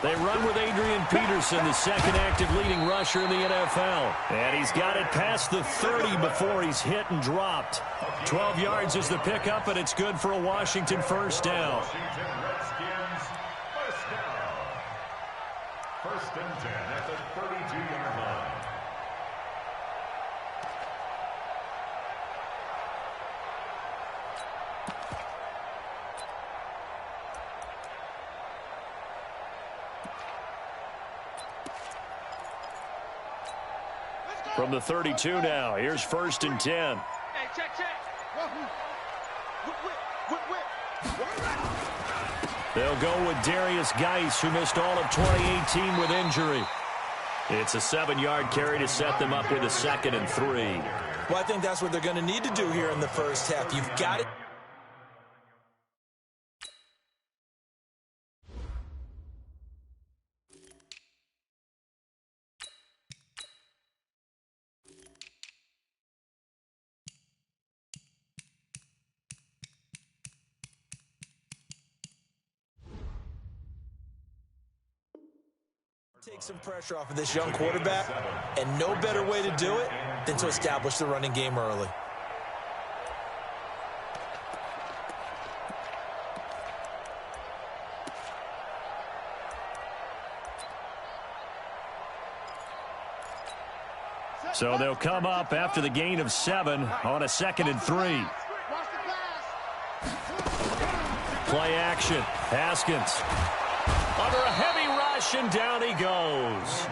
They run with Adrian Peterson, the second active leading rusher in the NFL. And he's got it past the 30 before he's hit and dropped. 12 yards is the pickup, and it's good for a Washington first down. First and 10 at the 32-yard line. From the 32 now, here's first and 10. Hey, check. They'll go with Darius Geis, who missed all of 2018 with injury. It's a 7-yard carry to set them up with a 2nd and 3. Well, I think that's what they're going to need to do here in the first half. You've got it. Take some pressure off of this young quarterback, and no better way to do it than to establish the running game early. So they'll come up after the gain of 7 on a 2nd and 3. Play action. Haskins under a heavy rush, and down he goes.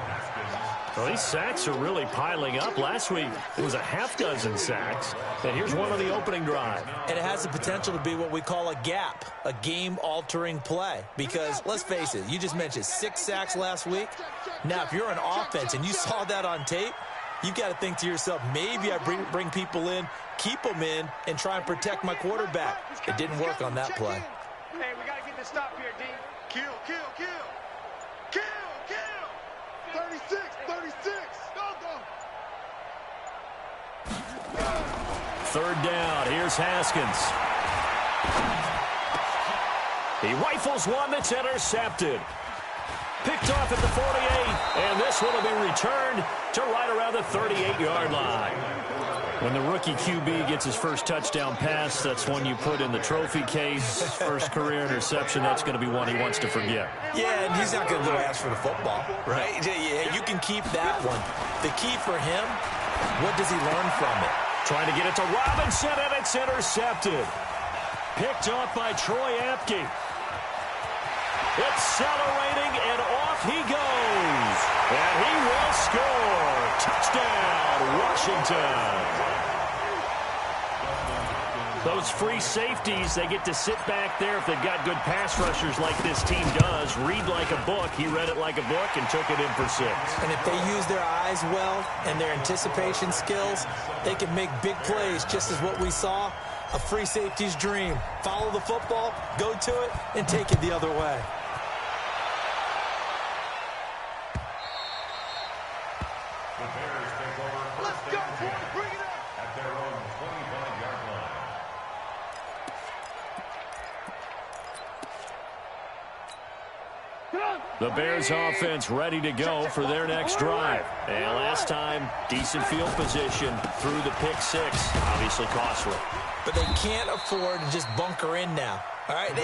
Well, these sacks are really piling up. Last week, it was a half dozen sacks. And here's one on the opening drive. And it has the potential to be what we call a gap, a game-altering play. Because, let's face it, you just mentioned 6 sacks last week. Now, if you're an offense and you saw that on tape, you've got to think to yourself, maybe I bring people in, keep them in, and try and protect my quarterback. It didn't work on that play. Hey, we got to get this stop here, D. Kill. 36. Go. 3rd down. Here's Haskins. He rifles one that's intercepted. Picked off at the 48, and this one will be returned to right around the 38-yard line. When the rookie QB gets his first touchdown pass, that's one you put in the trophy case. First career interception, that's going to be one he wants to forget. Yeah, and he's not going to go ask for the football, right? Yeah, you can keep that one. The key for him, what does he learn from it? Trying to get it to Robinson, and it's intercepted. Picked off by Troy Apke. Accelerating, and off he goes. And he will score. Touchdown, Washington. Those free safeties, they get to sit back there if they've got good pass rushers like this team does. Read like a book. He read it like a book and took it in for 6. And if they use their eyes well and their anticipation skills, they can make big plays, just as what we saw. A free safety's dream. Follow the football, go to it, and take it the other way. The Bears take over first and 10 at their own 25-yard line. The Bears offense ready to go for their next drive. And last time, decent field position through the pick 6. Obviously costly. But they can't afford to just bunker in now. All right,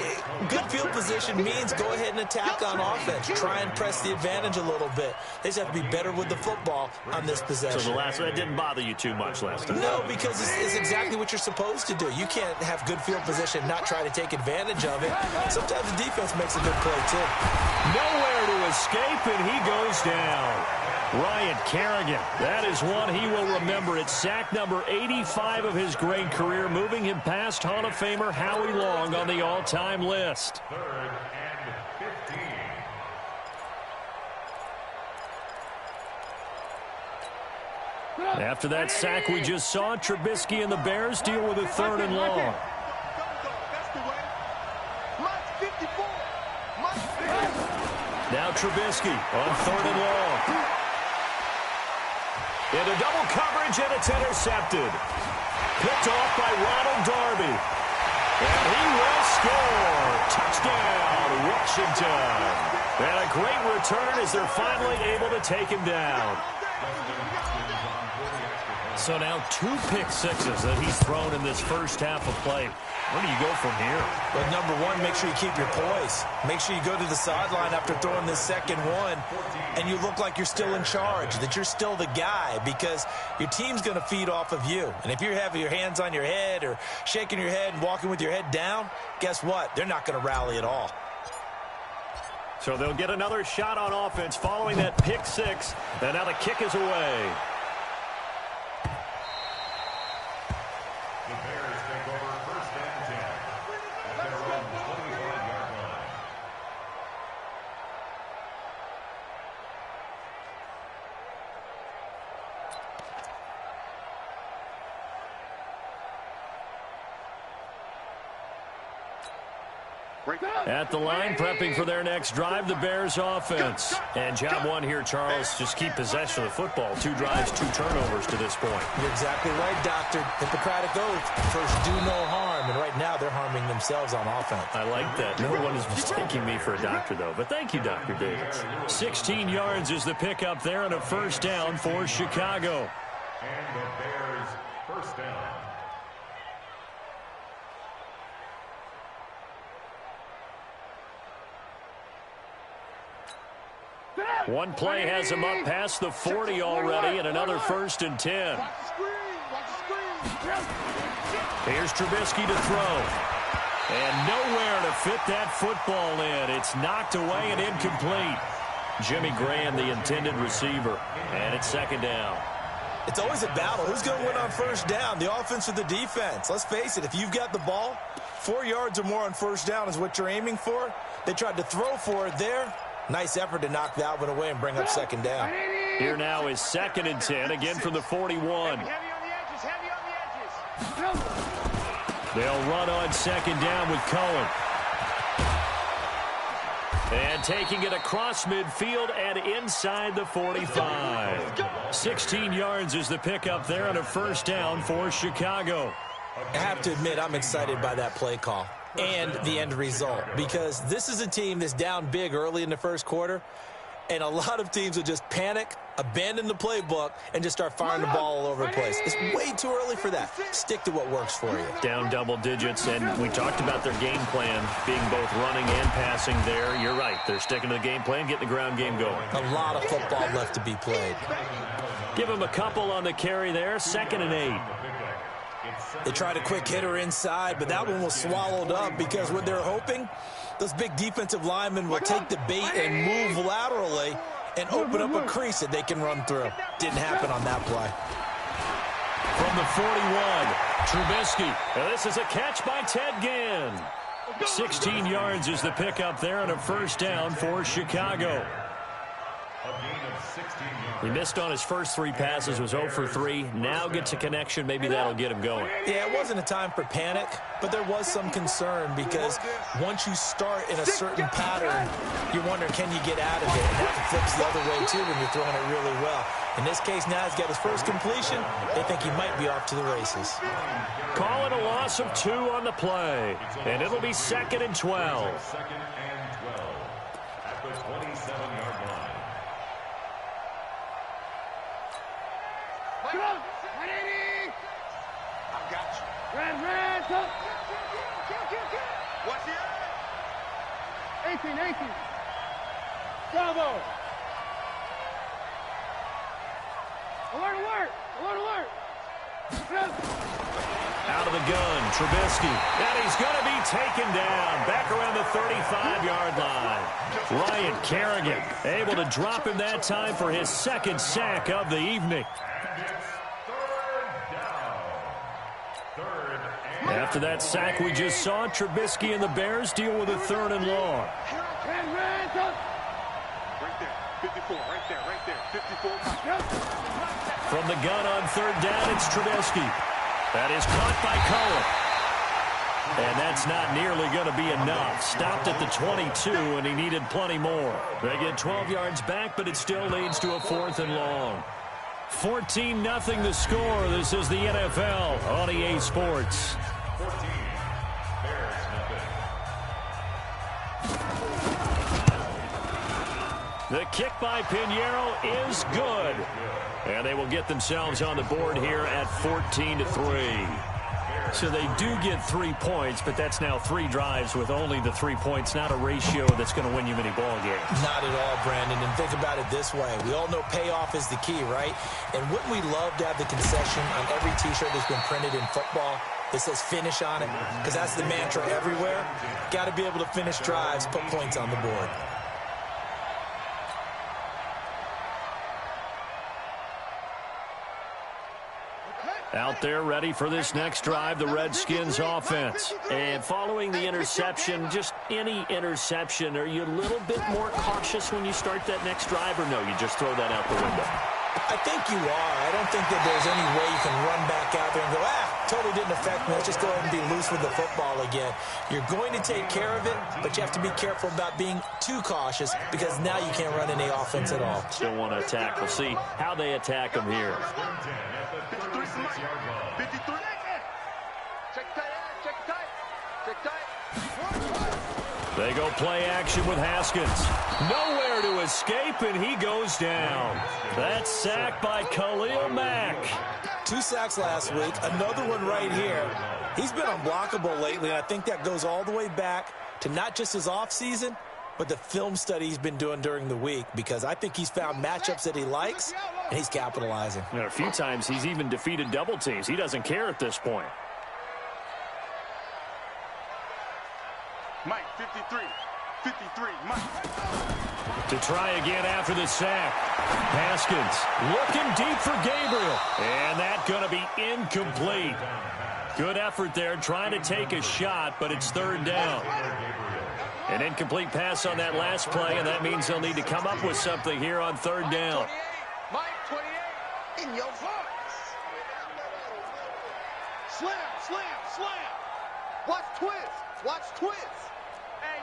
good field position means go ahead and attack on offense. Try and press the advantage a little bit. They just have to be better with the football on this possession. So that didn't bother you too much last time? No, because it's exactly what you're supposed to do. You can't have good field position, not try to take advantage of it. Sometimes the defense makes a good play, too. Nowhere to escape, and he goes down. Ryan Kerrigan, that is one he will remember. It's sack number 85 of his great career, moving him past Hall of Famer Howie Long on the all-time list. 3rd and 15. After that sack we just saw, Trubisky and the Bears deal with a 3rd and long. Now Trubisky on 3rd and long. Into double coverage, and it's intercepted. Picked off by Ronald Darby. And he will score. Touchdown, Washington. And a great return as they're finally able to take him down. So now 2 pick sixes that he's thrown in this first half of play. Where do you go from here? Well, number one, make sure you keep your poise. Make sure you go to the sideline after throwing this second one, and you look like you're still in charge, that you're still the guy, because your team's going to feed off of you. And if you're having your hands on your head or shaking your head and walking with your head down, guess what? They're not going to rally at all. So they'll get another shot on offense following that pick six, and now the kick is away. At the line, prepping for their next drive, the Bears offense. And job one here, Charles, just keep possession of the football. 2 drives, 2 turnovers to this point. You're exactly right, Doctor. Hippocratic oath. First, do no harm. And right now, they're harming themselves on offense. I like that. No one is mistaking me for a doctor, though. But thank you, Dr. Davis. 16 yards is the pickup there and a first down for Chicago. And the Bears first down. One play has him up past the 40 already, and another 1st and 10. Here's Trubisky to throw. And nowhere to fit that football in. It's knocked away and incomplete. Jimmy Graham, the intended receiver. And it's 2nd down. It's always a battle. Who's going to win on first down, the offense or the defense? Let's face it, if you've got the ball, 4 yards or more on first down is what you're aiming for. They tried to throw for it there. Nice effort to knock that one away and bring up 2nd down. Here now is 2nd and 10, again from the 41. Heavy on the edges, heavy on the edges. They'll run on 2nd down with Cohen. And taking it across midfield and inside the 45. 16 yards is the pickup there and a first down for Chicago. I have to admit, I'm excited by that play call and the end result, because this is a team that's down big early in the first quarter, and a lot of teams will just panic, abandon the playbook, and just start firing the ball all over the place. It's way too early for that. Stick to what works for you. Down double digits, and we talked about their game plan being both running and passing there. You're right. They're sticking to the game plan, getting the ground game going. A lot of football left to be played. Give them a couple on the carry there, 2nd and 8. They tried a quick hitter inside, but that one was swallowed up because what they're hoping, those big defensive linemen will take the bait and move laterally and open up a crease that they can run through. Didn't happen on that play. From the 41, Trubisky. And this is a catch by Ted Ginn. 16 yards is the pickup there and a first down for Chicago. He missed on his first 3 passes, was 0 for 3. Now gets a connection. Maybe that'll get him going. Yeah, it wasn't a time for panic, but there was some concern because once you start in a certain pattern, you're wondering, can you get out of it? And that flips the other way, too, when you're throwing it really well. In this case, now he's got his first completion. They think he might be off to the races. Call it a loss of 2 on the play, and it'll be 2nd and 12. 2nd and 12 at the 27-yard line. Come on, 180. I got you. Red, go. What's here? 18. Bravo. Alert. Out of the gun, Trubisky. And he's going to be taken down back around the 35-yard line. Ryan Kerrigan able to drop him that time for his 2nd sack of the evening. After that sack we just saw, Trubisky and the Bears deal with a 3rd and long. Right there, 54, right there, 54. From the gun on 3rd down, it's Trubisky. That is caught by Cohen. And that's not nearly going to be enough. Stopped at the 22, and he needed plenty more. They get 12 yards back, but it still leads to a 4th and long. 14-0 the score. This is the NFL on EA Sports. 14. The kick by Pinheiro is good. And they will get themselves on the board here at 14-3. So they do get 3 points, but that's now 3 drives with only the 3 points, not a ratio that's going to win you many ball games. Not at all, Brandon. And think about it this way. We all know payoff is the key, right? And wouldn't we love to have the concession on every T-shirt that's been printed in football that says finish on it? Because that's the mantra everywhere. Got to be able to finish drives, put points on the board. Out there ready for this next drive, the Redskins offense. And following the interception, just any interception, are you a little bit more cautious when you start that next drive, or no, you just throw that out the window? I think you are. I don't think that there's any way you can run back out there and go, totally didn't affect me. Let's just go ahead and be loose with the football again. You're going to take care of it, but you have to be careful about being too cautious because now you can't run any offense at all. Still want to attack. We'll see how they attack them here. 53. Check tight. They go play action with Haskins. Nowhere to escape, and he goes down. That's sacked by Khalil Mack. 2 sacks last week, another one right here. He's been unblockable lately, and I think that goes all the way back to not just his offseason, but the film study he's been doing during the week, because I think he's found matchups that he likes, and he's capitalizing. You know, a few times he's even defeated double teams. He doesn't care at this point. Mike, 53, Mike. To try again after the sack. Haskins looking deep for Gabriel. And that's going to be incomplete. Good effort there trying to take a shot, but it's 3rd down. An incomplete pass on that last play, and that means they'll need to come up with something here on 3rd down. Mike, 28, in your voice. Slam. Watch twist. Hey,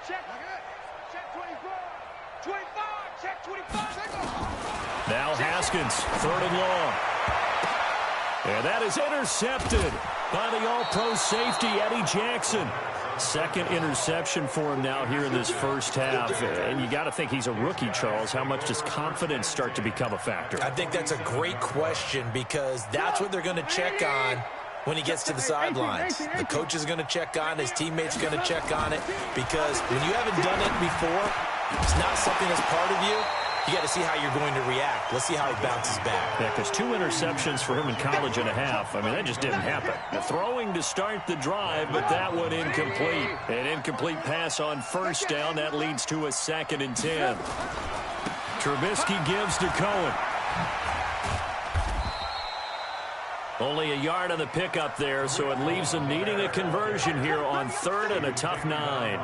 check 24. 25, check 25. Now Haskins, 3rd and long. And that is intercepted by the all-pro safety, Eddie Jackson. 2nd interception for him now here in this first half. And you got to think he's a rookie, Charles. How much does confidence start to become a factor? I think that's a great question, because that's what they're going to check on when he gets to the sidelines. The coach is going to check on, his teammates are going to check on it, because when you haven't done it before, it's not something that's part of you. You got to see how you're going to react. Let's see how he bounces back. Yeah, because 2 interceptions for him in college and a half. I mean, that just didn't happen. The throwing to start the drive, but that one incomplete. An incomplete pass on 1st down. That leads to a 2nd and 10. Trubisky gives to Cohen. Only a yard on the pickup there, so it leaves them needing a conversion here on 3rd and a tough 9.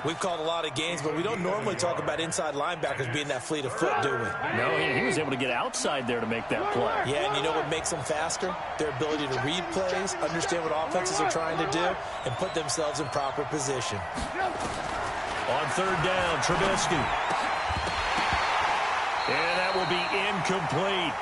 We've called a lot of games, but we don't normally talk about inside linebackers being that fleet of foot, do we? No, he was able to get outside there to make that play. Yeah, and you know what makes them faster? Their ability to read plays, understand what offenses are trying to do, and put themselves in proper position. On 3rd down, Trubisky. And that will be incomplete.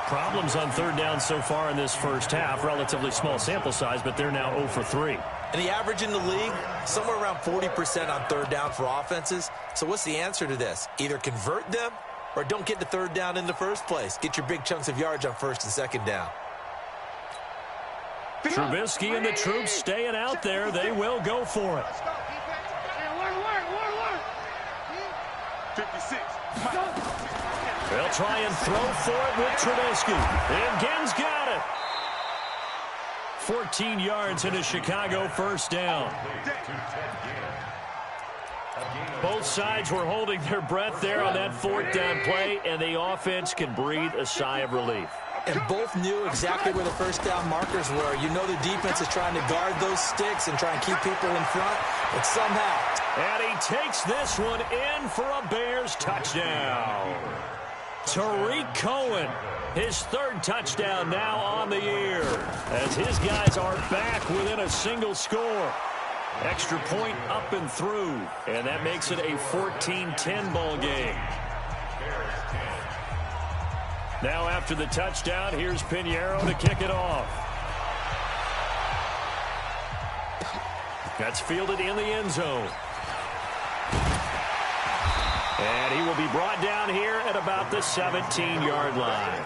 Problems on 3rd down so far in this first half. Relatively small sample size, but they're now 0 for 3. And the average in the league, somewhere around 40% on 3rd down for offenses. So what's the answer to this? Either convert them or don't get the 3rd down in the first place. Get your big chunks of yards on 1st and 2nd down. Trubisky and the troops staying out there. They will go for it. 56. They'll try and throw for it with Trubisky. And Gen's got it. 14 yards and a Chicago 1st down. Both sides were holding their breath there on that 4th down play, and the offense can breathe a sigh of relief. And both knew exactly where the 1st down markers were. You know the defense is trying to guard those sticks and try and keep people in front, but somehow. And he takes this one in for a Bears touchdown. Tariq Cohen, his 3rd touchdown now on the year, as his guys are back within a single score. Extra point up and through, and that makes it a 14-10 ball game. Now after the touchdown, here's Pinheiro to kick it off. That's fielded in the end zone. And he will be brought down here at about the 17-yard line.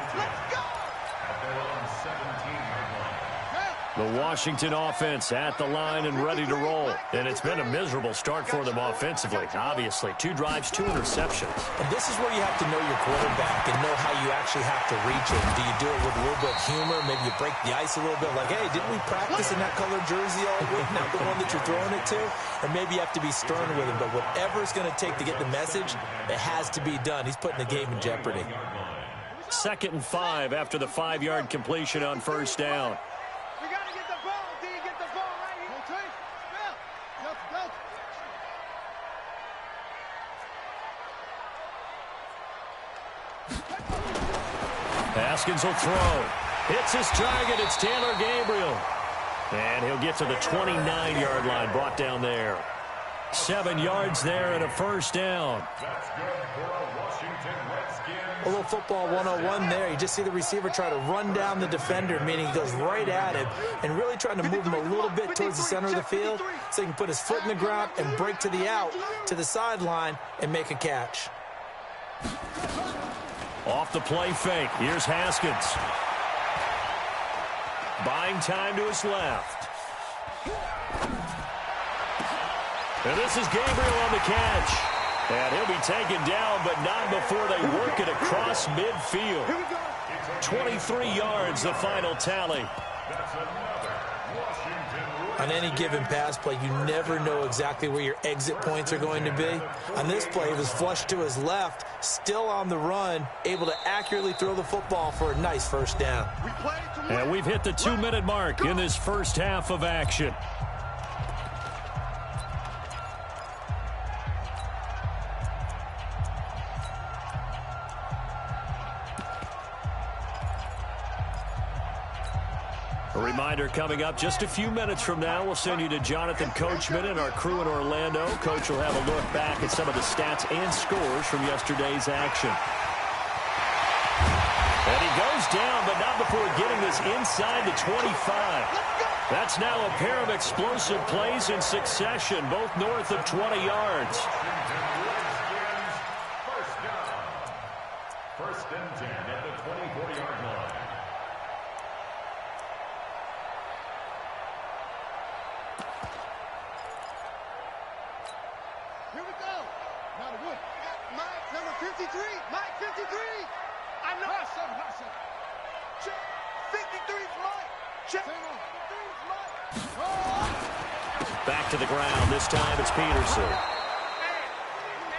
The Washington offense at the line and ready to roll. And it's been a miserable start for them offensively. Obviously, 2 drives, 2 interceptions. And this is where you have to know your quarterback and know how you actually have to reach him. Do you do it with a little bit of humor? Maybe you break the ice a little bit, like, hey, didn't we practice in that colored jersey all week? Not the one that you're throwing it to? Or maybe you have to be stern with him. But whatever it's going to take to get the message, it has to be done. He's putting the game in jeopardy. 2nd and 5 after the 5-yard completion on first down. Haskins will throw. Hits his target. It's Taylor Gabriel. And he'll get to the 29-yard line, brought down there. 7 yards there and a first down. That's good for a Washington Redskins. A little football 101 there. You just see the receiver try to run down the defender, meaning he goes right at him and really trying to move him a little bit towards the center of the field so he can put his foot in the ground and break to the out, to the sideline, and make a catch. Off the play fake. Here's Haskins. Buying time to his left. And this is Gabriel on the catch. And he'll be taken down, but not before they work it across midfield. 23 yards, the final tally. That's another Washington. On any given pass play, you never know exactly where your exit points are going to be. On this play, it was flushed to his left, still on the run, able to accurately throw the football for a nice first down. And we've hit the 2-minute mark in this first half of action. A reminder coming up just a few minutes from now, we'll send you to Jonathan Coachman and our crew in Orlando. Coach will have a look back at some of the stats and scores from yesterday's action. And he goes down, but not before getting this inside the 25. That's now a pair of explosive plays in succession, both north of 20 yards. First down. 1st and 10 at the 24-yard line. Here we go. Now the wood. Mike, number 53. Mike, 53. I know. Not 7. Check. 53's Mike. Check. 53's Mike. Oh. Back to the ground. This time it's Peterson.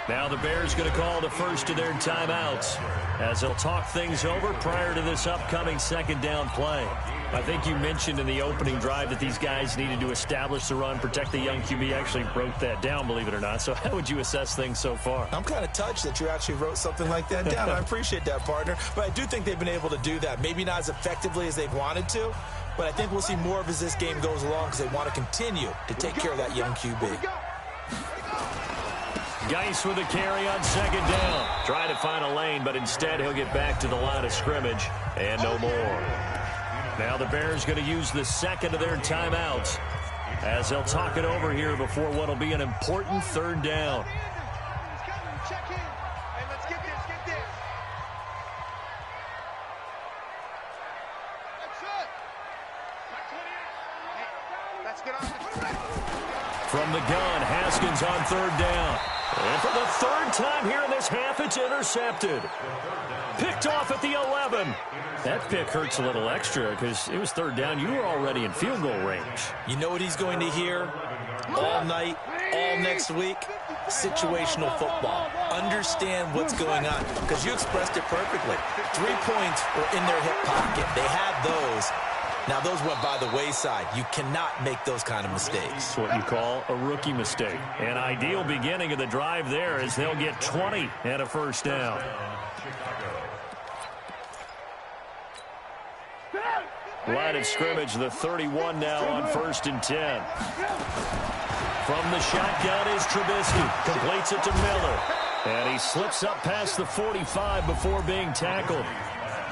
Now the Bears going to call the first of their timeouts as they'll talk things over prior to this upcoming 2nd down play. I think you mentioned in the opening drive that these guys needed to establish the run, protect the young QB. Actually wrote that down, believe it or not. So how would you assess things so far? I'm kind of touched that you actually wrote something like that down. I appreciate that, partner. But I do think they've been able to do that. Maybe not as effectively as they've wanted to, but I think we'll see more of as this game goes along because they want to continue to take care of that young QB. Geis with a carry on 2nd down. Trying to find a lane, but instead he'll get back to the line of scrimmage and no more. Now the Bears going to use the 2nd of their timeouts as they'll talk it over here before what will be an important 3rd down. Check in. Hey, let's get this. Get this. That's it. Hey, let's get off the From the gun, Haskins on 3rd down. And for the 3rd time here in this half, it's intercepted. Picked off at the 11. That pick hurts a little extra because it was 3rd down. You were already in field goal range. You know what he's going to hear all night, all next week? Situational football. Understand what's going on because you expressed it perfectly. 3 points were in their hip pocket. They had those. Now, those went by the wayside. You cannot make those kind of mistakes. It's what you call a rookie mistake. An ideal beginning of the drive there as they'll get 20 and a first down. Line of scrimmage, the 31 now on 1st and 10. From the shotgun is Trubisky. Completes it to Miller. And he slips up past the 45 before being tackled.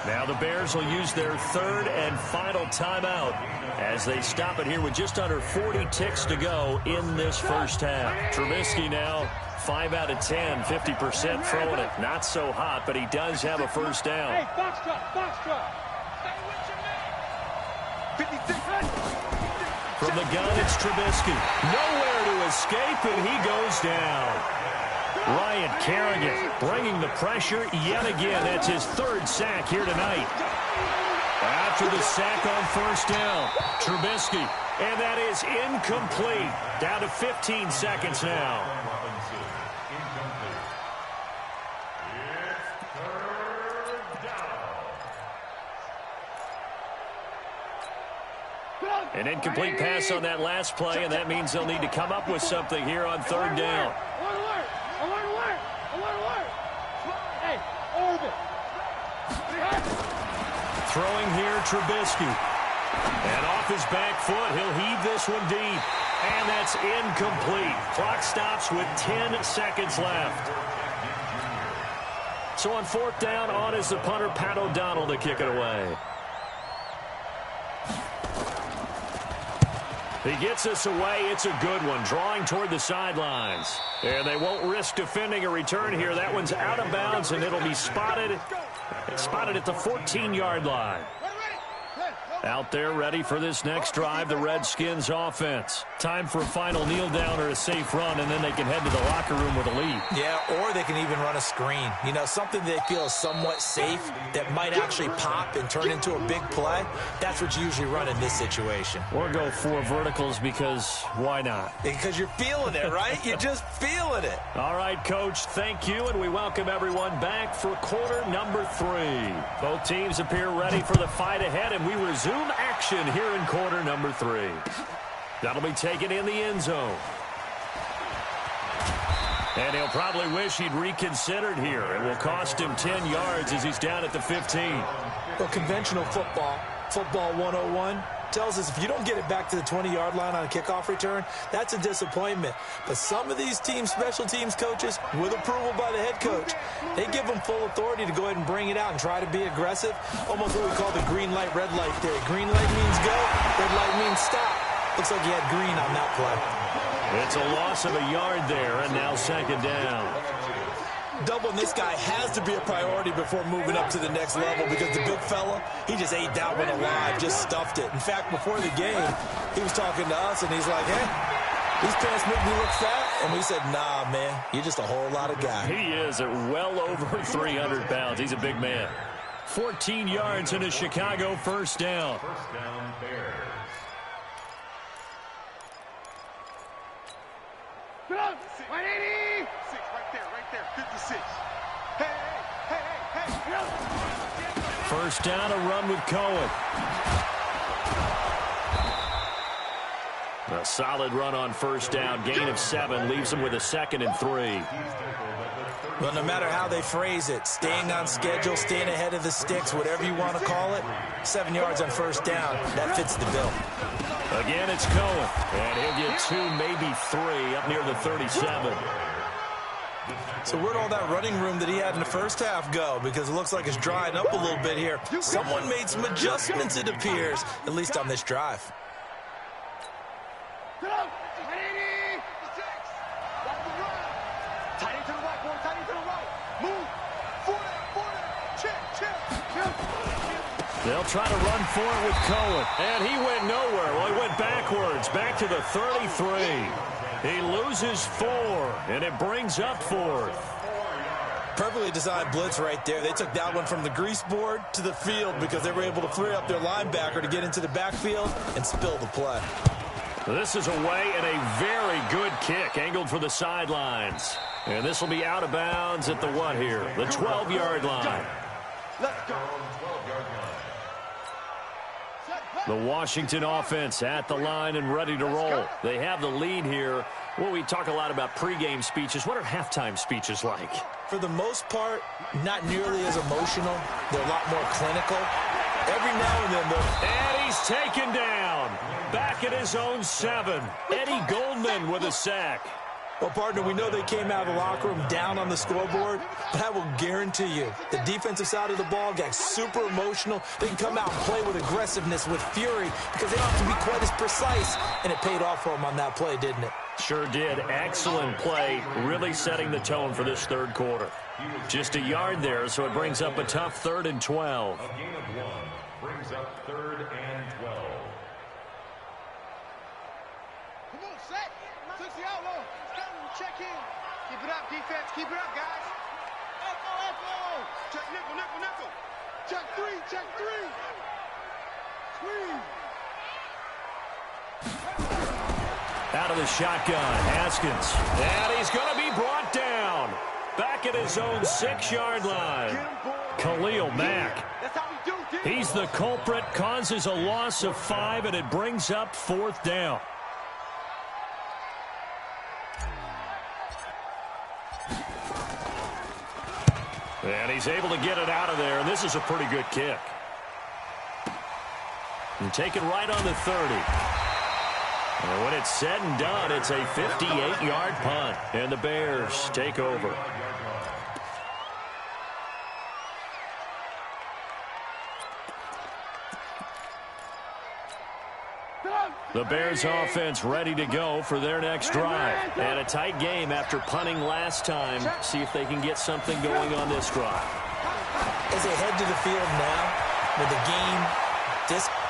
Now the Bears will use their 3rd and final timeout as they stop it here with just under 40 ticks to go in this first half. Trubisky now 5 out of 10, 50% throwing it. Not so hot, but he does have a first down. Hey, box truck. Stay with your man. 56. From the gun, it's Trubisky. Nowhere to escape, and he goes down. Ryan Kerrigan bringing the pressure yet again. That's his third sack here tonight. After the sack on first down, Trubisky, and that is incomplete. Down to 15 seconds now. An incomplete pass on that last play, and that means they'll need to come up with something here on third down. Alert! Hey, Orbit! Throwing here, Trubisky. And off his back foot, he'll heave this one deep. And that's incomplete. Clock stops with 10 seconds left. So on fourth down, on is the punter, Pat O'Donnell, to kick it away. He gets us away. It's a good one, drawing toward the sidelines. And they won't risk defending a return here. That one's out of bounds, and it'll be spotted at the 14-yard line. Out there ready for this next drive, the Redskins offense. Time for a final kneel down or a safe run, and then they can head to the locker room with a lead. Yeah, or they can even run a screen. You know, something they feel is somewhat safe that might actually pop and turn into a big play. That's what you usually run in this situation. Or go 4 verticals because why not? Because you're feeling it, right? You're just feeling it. All right, Coach, thank you, and we welcome everyone back for quarter number 3. Both teams appear ready for the fight ahead, and we resume action here in quarter number 3. That'll be taken in the end zone. And he'll probably wish he'd reconsidered here. It will cost him 10 yards as he's down at the 15. Well, conventional football 101, tells us if you don't get it back to the 20-yard line on a kickoff return, that's a disappointment. But some of these teams, special teams coaches, with approval by the head coach, they give them full authority to go ahead and bring it out and try to be aggressive. Almost what we call the green light, red light theory. Green light means go, red light means stop. Looks like he had green on that play. It's a loss of a yard there, and now second down. Doubling this guy has to be a priority before moving up to the next level because the big fella, he just ate that one alive, just stuffed it. In fact, before the game, he was talking to us, and he's like, hey, these pants make me look fat. And we said, nah, man, you're just a whole lot of guy. He is at well over 300 pounds. He's a big man. 14 yards in a Chicago first down. First down, Bears. Good on, 180! 6, right there, 56. Hey! First down, a run with Cohen. A solid run on first down. Gain of 7 leaves him with a 2nd and 3. Well, no matter how they phrase it, staying on schedule, staying ahead of the sticks, whatever you want to call it, 7 yards on first down, that fits the bill. Again, it's Cohen. And he'll get 2, maybe 3, up near the 37. So where'd all that running room that he had in the first half go? Because it looks like it's drying up a little bit here. Someone made some adjustments, it appears, at least on this drive. Good on, 180! 6. Watch the run. Tight end to the right, boy, tight end to the right. Move. 4 down. Check. They'll try to run for it with Cohen. And he went nowhere. Well, he went backwards, back to the 33. He loses 4, and it brings up 4th. Perfectly designed blitz right there. They took that one from the grease board to the field because they were able to free up their linebacker to get into the backfield and spill the play. This is away and a very good kick, angled for the sidelines. And this will be out of bounds at the what here? The 12-yard line. Let's go. The Washington offense at the line and ready to roll. They have the lead here. Well, we talk a lot about pregame speeches. What are halftime speeches like? For the most part, not nearly as emotional. They're a lot more clinical. Every now and then, though. And he's taken down. Back at his own 7. Eddie Goldman with a sack. Well, partner, we know they came out of the locker room down on the scoreboard, but I will guarantee you the defensive side of the ball got super emotional. They can come out and play with aggressiveness, with fury, because they don't have to be quite as precise, and it paid off for them on that play, didn't it? Sure did. Excellent play, really setting the tone for this third quarter. Just a yard there, so it brings up a tough 3rd and 12. A gain of 1 brings up 3rd and 12. Come on, set. Touch the outlaw. Check in. Keep it up, defense. Keep it up, guys. Echo. Check nickel. Check 3. Squeeze. Out of the shotgun, Haskins. And he's going to be brought down. Back at his own 6-yard line. Khalil Mack. That's how we do, dude. He's the culprit, causes a loss of 5, and it brings up 4th down. And he's able to get it out of there, and this is a pretty good kick. And take it right on the 30. And when it's said and done, it's a 58-yard punt, and the Bears take over. The Bears offense ready to go for their next drive. And a tight game after punting last time. See if they can get something going on this drive. As they head to the field now with the game,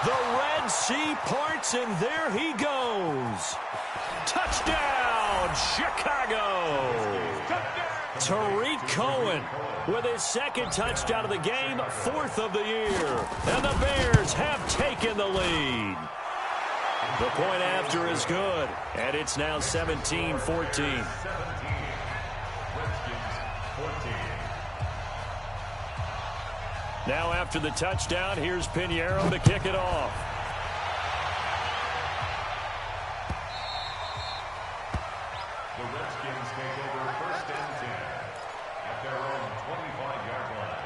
the Red Sea parts, and there he goes. Touchdown, Chicago. Tariq Cohen with his 2nd touchdown of the game, 4th of the year. And the Bears have taken the lead. The point after is good, and it's now 17-14. 17. Now after the touchdown, here's Pinheiro to kick it off. The Redskins take over 1st and 10 at their own 25-yard line.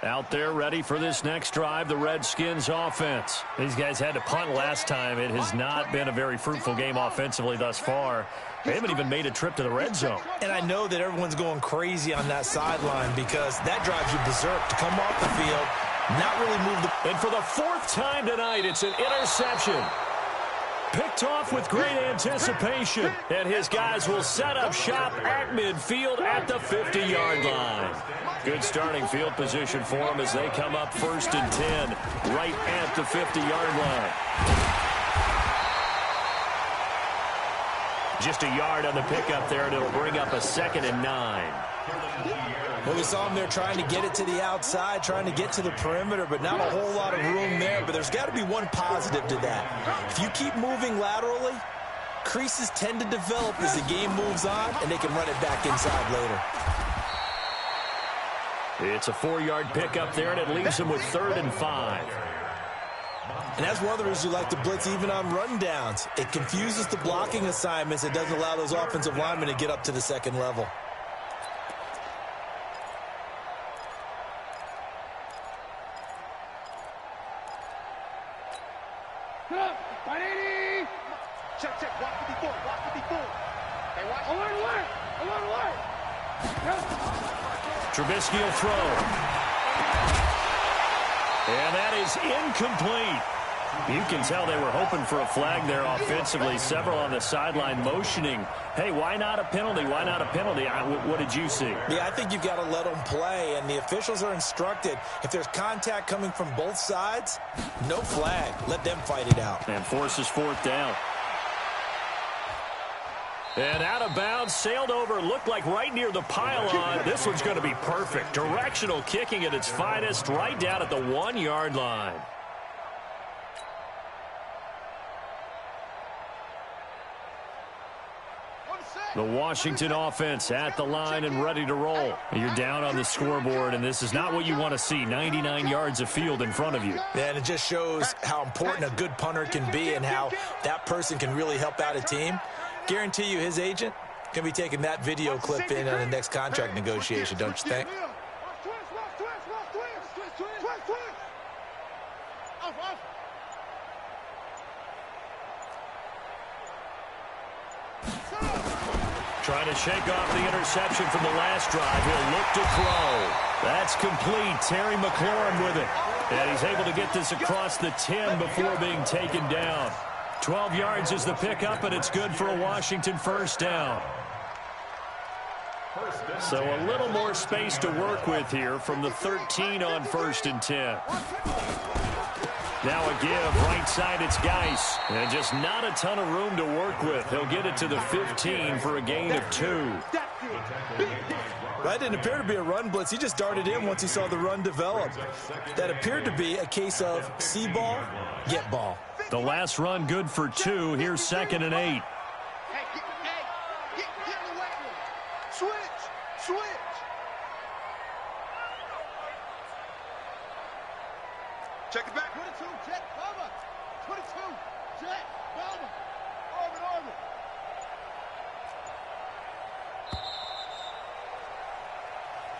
Out there ready for this next drive, the Redskins offense. These guys had to punt last time. It has not been a very fruitful game offensively thus far. They haven't even made a trip to the red zone. and I know that everyone's going crazy on that sideline because that drives you berserk to come off the field, not really move the... And for the 4th time tonight, it's an interception. Picked off with great anticipation. And his guys will set up shop at midfield at the 50-yard line. Good starting field position for them as they come up 1st and 10 right at the 50-yard line. Just a yard on the pickup there, and it'll bring up a 2nd and 9. Well, we saw him there trying to get it to the outside, trying to get to the perimeter, but not a whole lot of room there. But there's got to be one positive to that. If you keep moving laterally, creases tend to develop as the game moves on, and they can run it back inside later. It's a 4-yard pickup there, and it leaves them with 3rd and 5. And that's one of the reasons you like to blitz even on rundowns. It confuses the blocking assignments. It doesn't allow those offensive linemen to get up to the 2nd level. Check. Watch 54. Hey, watch. Alert. Trubisky will throw. And that is incomplete. You can tell they were hoping for a flag there offensively. Several on the sideline motioning. Hey, why not a penalty? Why not a penalty? What did you see? Yeah, I think you've got to let them play, and the officials are instructed. If there's contact coming from both sides, no flag. Let them fight it out. And forces 4th down. And out of bounds, sailed over, looked like right near the pylon. This one's going to be perfect. Directional kicking at its finest, right down at the 1-yard line. The Washington offense at the line and ready to roll. You're down on the scoreboard, and this is not what you want to see. 99 yards of field in front of you. Yeah, and it just shows how important a good punter can be and how that person can really help out a team. Guarantee you his agent can be taking that video clip in on the next contract negotiation, don't you think? Trying to shake off the interception from the last drive. He'll look to throw. That's complete. Terry McLaurin with it. And he's able to get this across the 10 before being taken down. 12 yards is the pickup, and it's good for a Washington first down. So a little more space to work with here from the 13 on 1st and 10. Now a give, right side, it's Geis. And just not a ton of room to work with. He'll get it to the 15 for a gain of 2. That didn't appear to be a run blitz. He just darted in once he saw the run develop. That appeared to be a case of see ball, get ball. The last run good for 2. Here's 2nd and 8. Switch. Check it back. 22, check, cover. 22, check, cover. Orbit.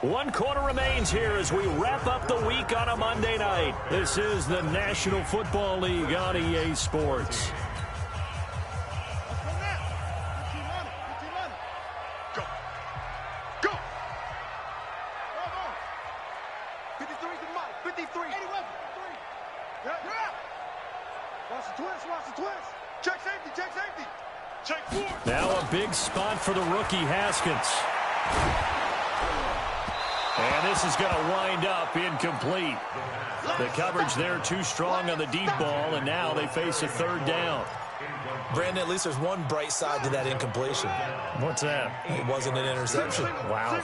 One quarter remains here as we wrap up the week on a Monday night. This is the National Football League on EA Sports. Now a big spot for the rookie Haskins. And this is going to wind up incomplete. The coverage there too strong on the deep ball, and now they face a 3rd down. Brandon, at least there's one bright side to that incompletion. What's that? It wasn't an interception. Wow.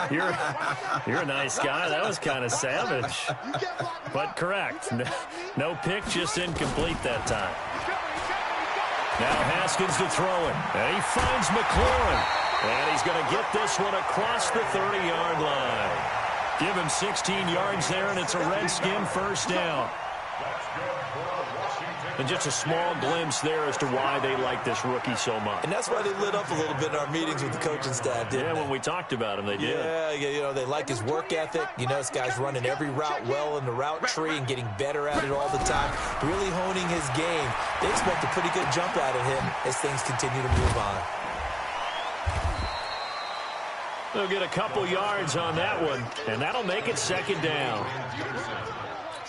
You're a nice guy. That was kind of savage. But correct. No pick, just incomplete that time. Now Haskins to throw it. And he finds McLaurin. And he's going to get this one across the 30-yard line. Give him 16 yards there, and it's a Redskin first down. And just a small glimpse there as to why they like this rookie so much. And that's why they lit up a little bit in our meetings with the coaching staff, didn't they? When we talked about him, they did. Yeah, you know, they like his work ethic. You know, this guy's running every route well in the route tree and getting better at it all the time, really honing his game. They expect a pretty good jump out of him as things continue to move on. They'll get a couple yards on that one, and that'll make it 2nd down.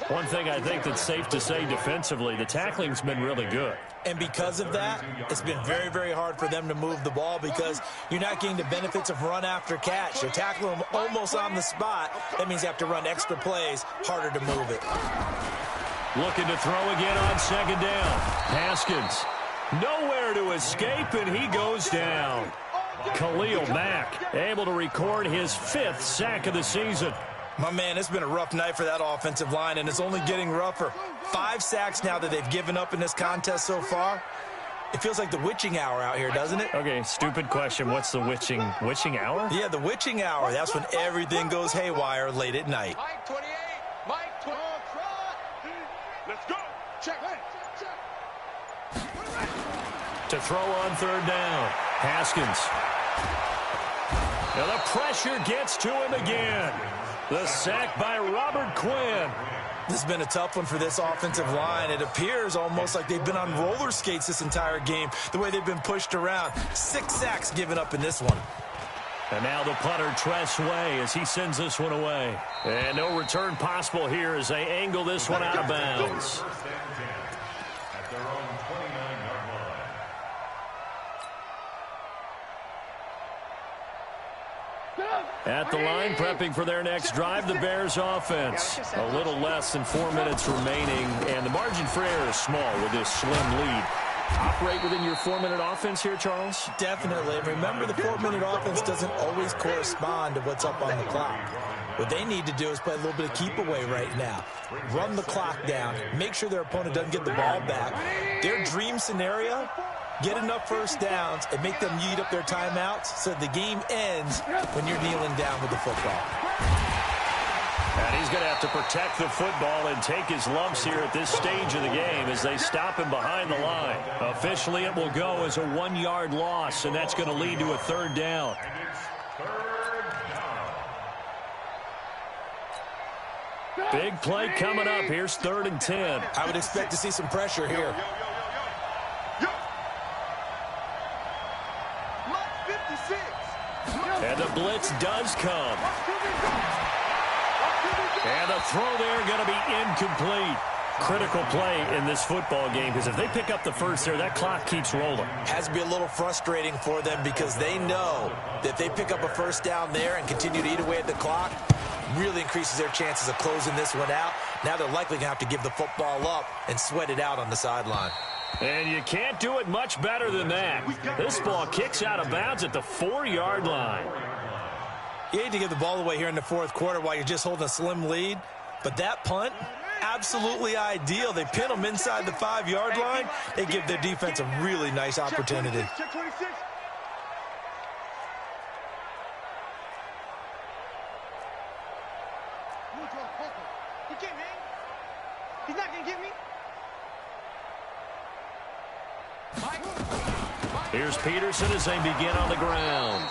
One thing I think that's safe to say defensively, the tackling's been really good. And because of that, it's been very, very hard for them to move the ball because you're not getting the benefits of run after catch. You're tackling them almost on the spot. That means you have to run extra plays, harder to move it. Looking to throw again on 2nd down. Haskins, nowhere to escape, and he goes down. Khalil Mack able to record his 5th sack of the season. My man, it's been a rough night for that offensive line, and it's only getting rougher. 5 sacks now that they've given up in this contest so far. It feels like the witching hour out here, doesn't it? Okay, stupid question. What's the witching hour? Yeah, the witching hour. That's when everything goes haywire late at night. Mike 28. Mike 12. Let's go. Check. To throw on 3rd down. Haskins. Now the pressure gets to him again. The sack by Robert Quinn. This has been a tough one for this offensive line. It appears almost like they've been on roller skates this entire game, the way they've been pushed around. 6 sacks given up in this one. And now the punter, Tress Way, as he sends this one away. And no return possible here as they angle this one out of bounds. At their own 29-yard line. At the line, prepping for their next drive, the Bears offense. A little less than 4 minutes remaining, and the margin for error is small with this slim lead. Operate within your 4-minute offense here, Charles? Definitely. Remember, the 4-minute offense doesn't always correspond to what's up on the clock. What they need to do is play a little bit of keep away right now. Run the clock down. Make sure their opponent doesn't get the ball back. Their dream scenario, get enough first downs and make them eat up their timeouts so the game ends when you're kneeling down with the football. And he's going to have to protect the football and take his lumps here at this stage of the game as they stop him behind the line. Officially, it will go as a 1-yard loss, and that's going to lead to a 3rd down. Big play coming up. Here's 3rd and 10. I would expect to see some pressure here. Mike blitz does come. And the throw there going to be incomplete. Critical play in this football game, because if they pick up the first there, that clock keeps rolling. Has to be a little frustrating for them, because they know that if they pick up a first down there and continue to eat away at the clock, really increases their chances of closing this one out. Now they're likely going to have to give the football up and sweat it out on the sideline. And you can't do it much better than that. This ball kicks out of bounds at the 4-yard line. You hate to give the ball away here in the fourth quarter while you're just holding a slim lead, but that punt, absolutely ideal. They pin them inside the 5-yard line. They give their defense a really nice opportunity. Check 26. He can't hang. He's not going to get me. Here's Peterson as they begin on the ground.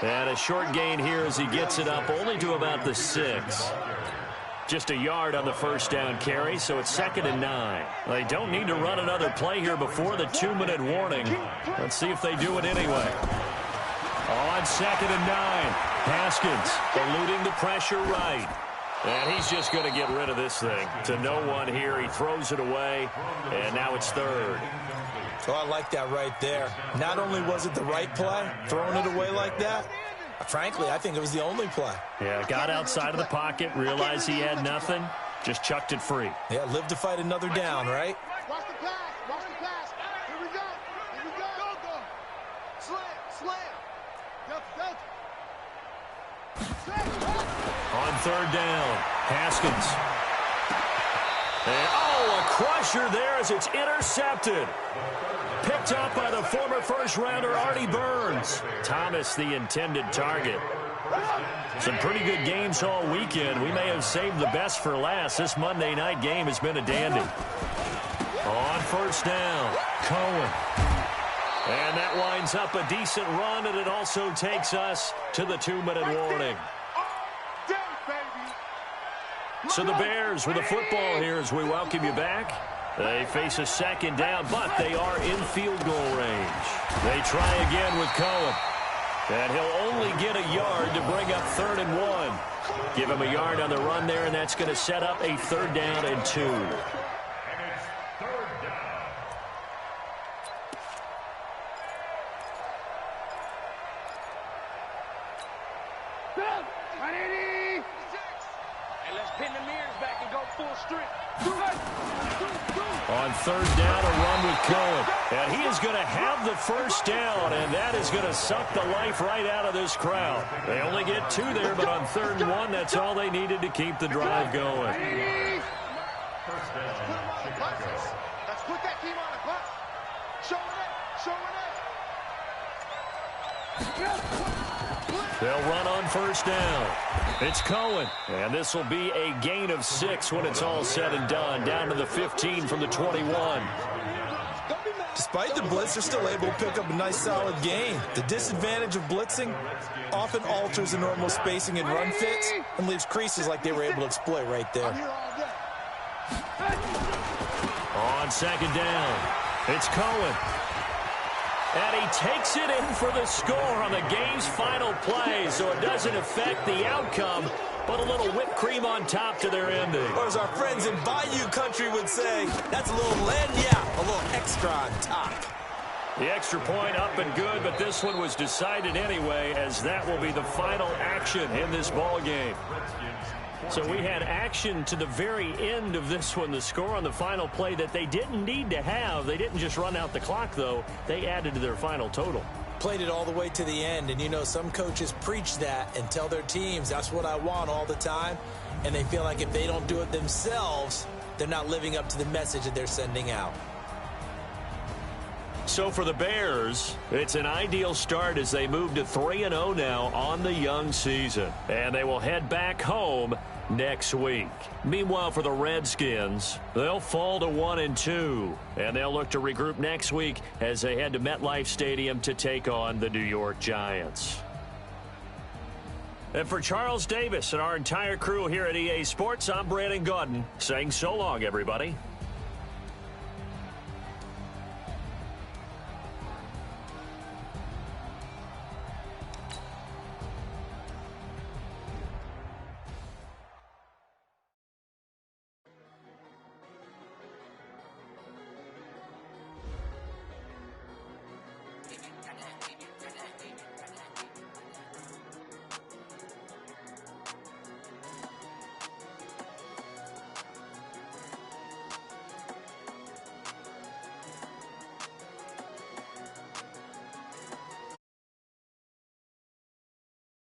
And a short gain here as he gets it up only to about the 6. Just a yard on the first down carry, so it's 2nd and 9. They don't need to run another play here before the 2-minute warning. Let's see if they do it anyway. On 2nd and 9, Haskins eluding the pressure right. And he's just going to get rid of this thing. To no one here. He throws it away, and now it's 3rd. So I like that right there. Not only was it the right play, throwing it away like that, frankly, I think it was the only play. Yeah, got outside of the pocket, realized he had nothing, just chucked it free. Yeah, live to fight another down, right? Watch the pass. Watch the pass. Here we go. Here we go. Go. Slam. Slam. Delta. On 3rd down, Haskins. And, a crusher there as it's intercepted. Picked up by the former first-rounder Artie Burns. Thomas, the intended target. Some pretty good games all weekend. We may have saved the best for last. This Monday night game has been a dandy. On 1st down, Cohen. And that winds up a decent run, and it also takes us to the 2-minute warning. So the Bears with the football here as we welcome you back. They face a 2nd down, but they are in field goal range. They try again with Cohen. And he'll only get a yard to bring up 3rd and 1. Give him a yard on the run there, and that's going to set up a 3rd down and 2. On 3rd down, a run with Cohen. And he is going to have the first down, and that is going to suck the life right out of this crowd. They only get 2 there, but on 3rd and 1, that's all they needed to keep the drive going. Let's put that team on the clock. Show it. They'll run on 1st down. It's Cohen, and this will be a gain of 6 when it's all said and done, down to the 15 from the 21. Despite the blitz, they're still able to pick up a nice solid gain. The disadvantage of blitzing often alters the normal spacing and run fits and leaves creases like they were able to exploit right there. On 2nd down, it's Cohen. And he takes it in for the score on the game's final play, so it doesn't affect the outcome, but a little whipped cream on top to their ending. Or as our friends in Bayou Country would say, that's a little lagniappe, a little extra on top. The extra point up and good, but this one was decided anyway, as that will be the final action in this ball game. So we had action to the very end of this one, the score on the final play that they didn't need to have. They didn't just run out the clock, though. They added to their final total. Played it all the way to the end, and you know, some coaches preach that and tell their teams, that's what I want all the time, and they feel like if they don't do it themselves, they're not living up to the message that they're sending out. So for the Bears, it's an ideal start as they move to 3-0 now on the young season. And they will head back home next week. Meanwhile, for the Redskins, they'll fall to 1-2. And they'll look to regroup next week as they head to MetLife Stadium to take on the New York Giants. And for Charles Davis and our entire crew here at EA Sports, I'm Brandon Gaudin saying so long, everybody.